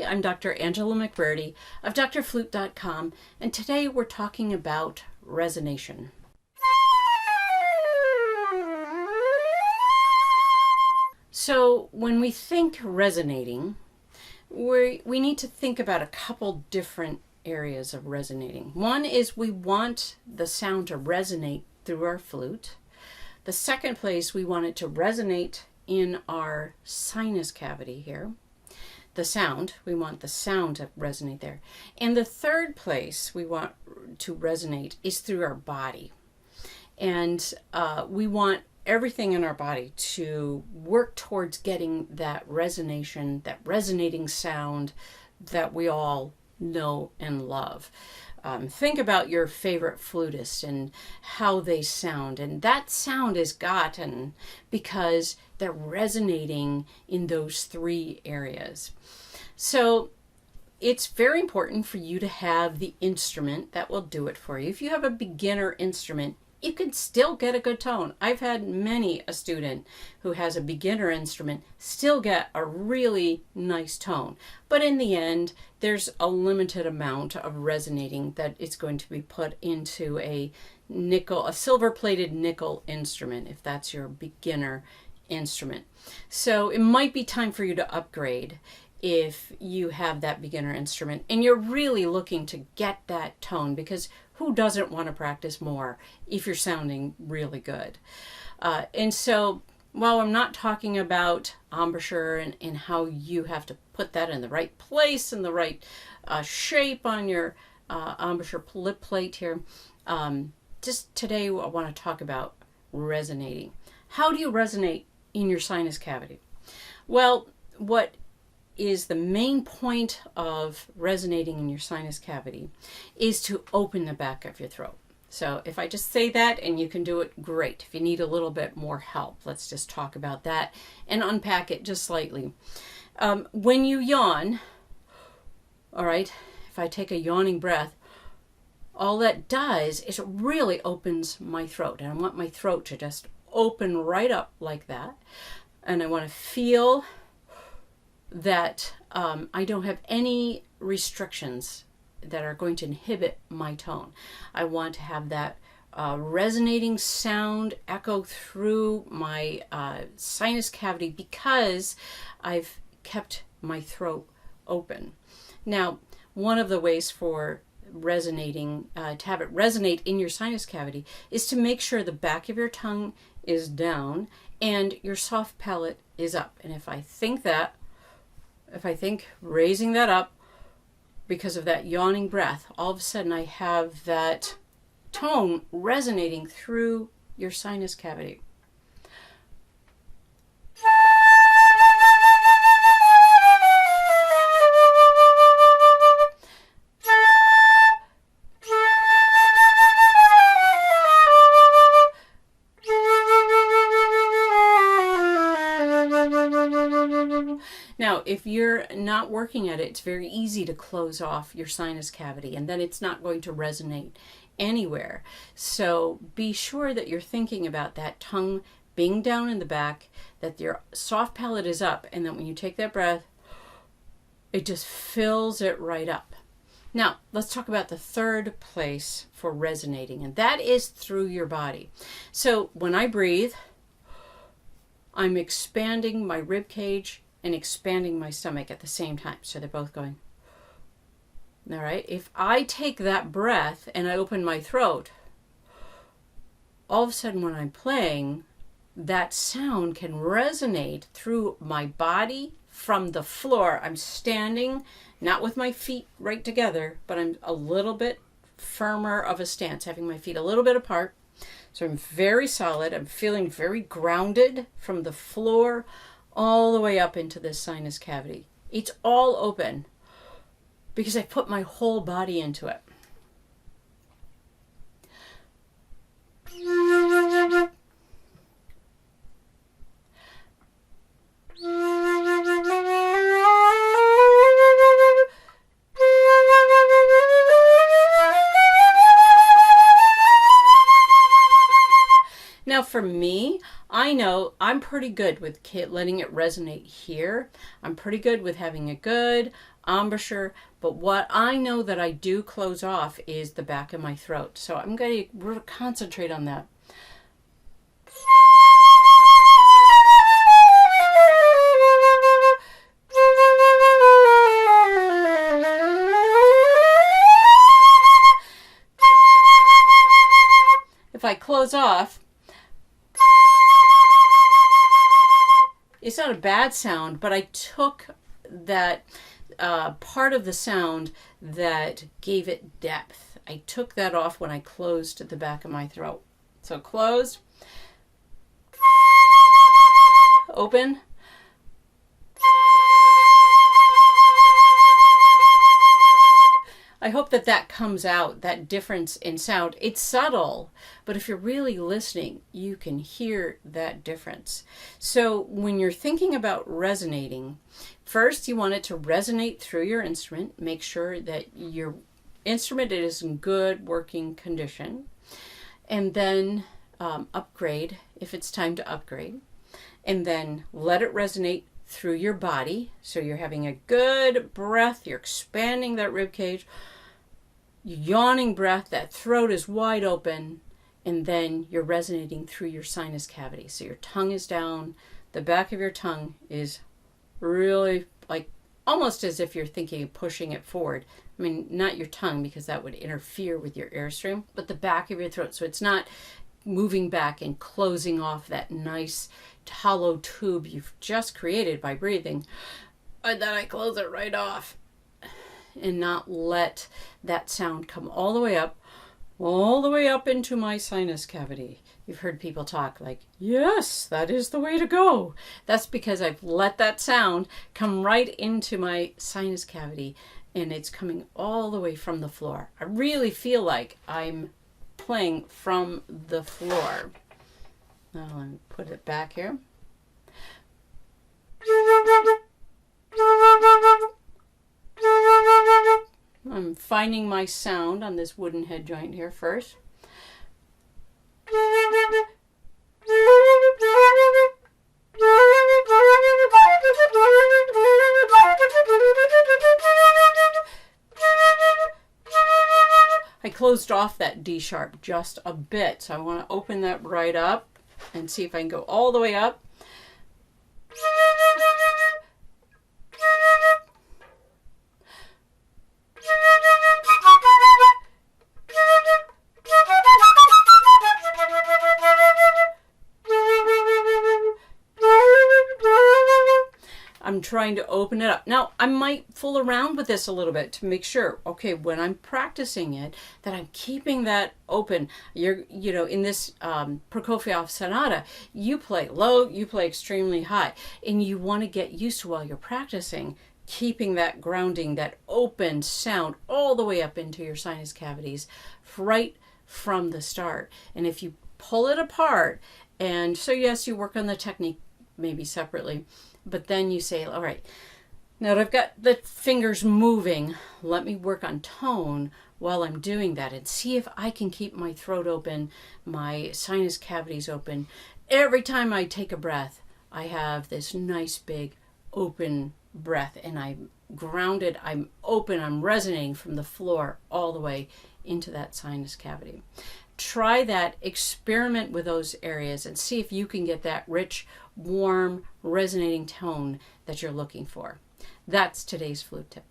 I'm Dr. Angela McBurdy of DoctorFlute.com, and today we're talking about resonation. So when we think resonating, we need to think about a couple different areas of resonating. One is we want the sound to resonate through our flute. The second place, we want it to resonate in our sinus cavity here. We want the sound to resonate there. And the third place we want to resonate is through our body. And we want everything in our body to work towards getting that resonation, that resonating sound that we all know and love. Think about your favorite flutist and how they sound, and that sound is gotten because they're resonating in those three areas. So it's very important for you to have the instrument that will do it for you. If you have a beginner instrument, you can still get a good tone. I've had many a student who has a beginner instrument still get a really nice tone. But in the end, there's a limited amount of resonating that is going to be put into a silver-plated nickel instrument, if that's your beginner instrument. So it might be time for you to upgrade if you have that beginner instrument and you're really looking to get that tone, because who doesn't want to practice more if you're sounding really good? And so while I'm not talking about embouchure and how you have to put that in the right place and the right shape on your embouchure lip plate here, just today I want to talk about resonating. How do you resonate in your sinus cavity? Well, what is the main point of resonating in your sinus cavity is to open the back of your throat. So if I just say that and you can do it, great. If you need a little bit more help, let's just talk about that and unpack it just slightly. When you yawn, all right, if I take a yawning breath, all that does is it really opens my throat, and I want my throat to just open right up like that. And I want to feel that I don't have any restrictions that are going to inhibit my tone. I want to have that resonating sound echo through my sinus cavity because I've kept my throat open. Now, one of the ways for resonating, to have it resonate in your sinus cavity, is to make sure the back of your tongue is down and your soft palate is up. And if I think raising that up because of that yawning breath, all of a sudden I have that tone resonating through your sinus cavity. Now, if you're not working at it, it's very easy to close off your sinus cavity, and then it's not going to resonate anywhere. So be sure that you're thinking about that tongue being down in the back, that your soft palate is up, and that when you take that breath, it just fills it right up. Now, let's talk about the third place for resonating, and that is through your body. So when I breathe, I'm expanding my rib cage and expanding my stomach at the same time. So they're both going. All right. If I take that breath and I open my throat, all of a sudden when I'm playing, that sound can resonate through my body from the floor. I'm standing, not with my feet right together, but I'm a little bit firmer of a stance, having my feet a little bit apart. So I'm very solid. I'm feeling very grounded from the floor all the way up into this sinus cavity. It's all open because I put my whole body into it. Now for me, I know I'm pretty good with letting it resonate here. I'm pretty good with having it good. embouchure, but what I know that I do close off is the back of my throat. So I'm going to concentrate on that. If I close off, it's not a bad sound, but I took that part of the sound that gave it depth. I took that off when I closed the back of my throat. So closed, open, I hope that that comes out, that difference in sound. It's subtle, but if you're really listening, you can hear that difference. So when you're thinking about resonating, first you want it to resonate through your instrument. Make sure that your instrument is in good working condition. And then upgrade if it's time to upgrade. And then let it resonate through your body. So you're having a good breath, you're expanding that rib cage, yawning breath, that throat is wide open, and then you're resonating through your sinus cavity. So your tongue is down, the back of your tongue is really like almost as if you're thinking of pushing it forward. I mean, not your tongue because that would interfere with your airstream, but the back of your throat. So it's not moving back and closing off that nice hollow tube you've just created by breathing. And then I close it right off and not let that sound come all the way up into my sinus cavity. You've heard people talk like, yes, that is the way to go. That's because I've let that sound come right into my sinus cavity and it's coming all the way from the floor. I really feel like I'm playing from the floor. Now let me put it back here. I'm finding my sound on this wooden head joint here first. I closed off that D sharp just a bit, so I want to open that right up and see if I can go all the way up. I'm trying to open it up. Now, I might fool around with this a little bit to make sure, okay, when I'm practicing it, that I'm keeping that open. You know, in this Prokofiev sonata, you play low, you play extremely high, and you want to get used to while you're practicing, keeping that grounding, that open sound all the way up into your sinus cavities right from the start. And if you pull it apart, and so yes, you work on the technique maybe separately, but then you say, all right, now that I've got the fingers moving, let me work on tone while I'm doing that and see if I can keep my throat open, my sinus cavities open. Every time I take a breath, I have this nice big open breath and I'm grounded, I'm open, I'm resonating from the floor all the way into that sinus cavity. Try that, experiment with those areas and see if you can get that rich, warm, resonating tone that you're looking for. That's today's flute tip.